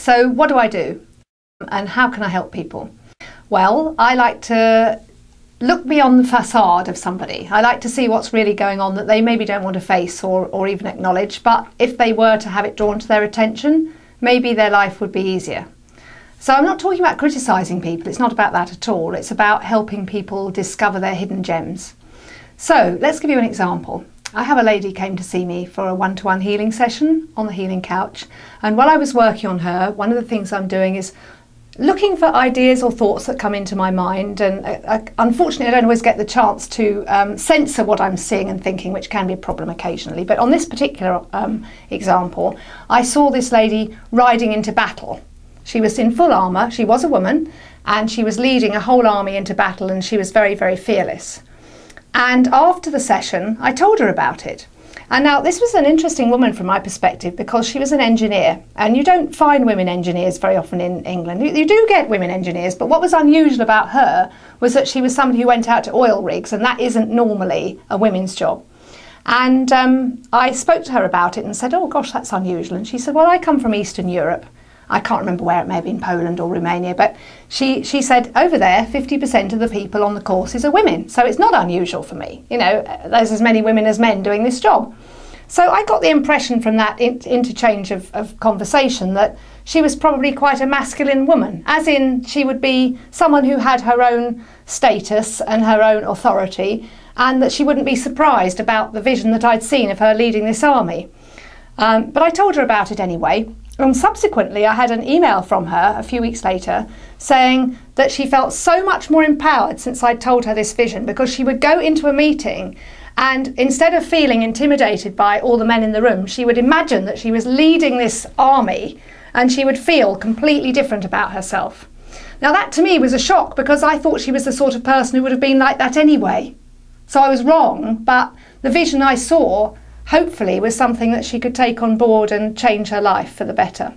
so what do I do? And how can I help people? Well, I like to look beyond the facade of somebody. I like to see what's really going on that they maybe don't want to face or even acknowledge, but if they were to have it drawn to their attention, maybe their life would be easier. So I'm not talking about criticising people, it's not about that at all. It's about helping people discover their hidden gems. So let's give you an example. I have a lady came to see me for a one-to-one healing session on the healing couch, and while I was working on her, one of the things I'm doing is looking for ideas or thoughts that come into my mind, and unfortunately I don't always get the chance to censor what I'm seeing and thinking, which can be a problem occasionally. But on this particular example, I saw this lady riding into battle. She was in full armour, she was a woman, and she was leading a whole army into battle, and she was very, very fearless. And after the session, I told her about it. And now this was an interesting woman from my perspective because she was an engineer, and you don't find women engineers very often in England. You do get women engineers, but what was unusual about her was that she was somebody who went out to oil rigs, and that isn't normally a women's job. And I spoke to her about it and said, oh gosh, that's unusual. And she said, well, I come from Eastern Europe. I can't remember where, it may have been Poland or Romania, but she said over there 50% of the people on the courses are women, so it's not unusual for me. You know, there's as many women as men doing this job. So I got the impression from that interchange of conversation that she was probably quite a masculine woman, as in she would be someone who had her own status and her own authority, and that she wouldn't be surprised about the vision that I'd seen of her leading this army. But I told her about it anyway. And subsequently, I had an email from her a few weeks later saying that she felt so much more empowered since I'd told her this vision, because she would go into a meeting and instead of feeling intimidated by all the men in the room, she would imagine that she was leading this army and she would feel completely different about herself. Now that to me was a shock, because I thought she was the sort of person who would have been like that anyway. So I was wrong, but the vision I saw hopefully was something that she could take on board and change her life for the better.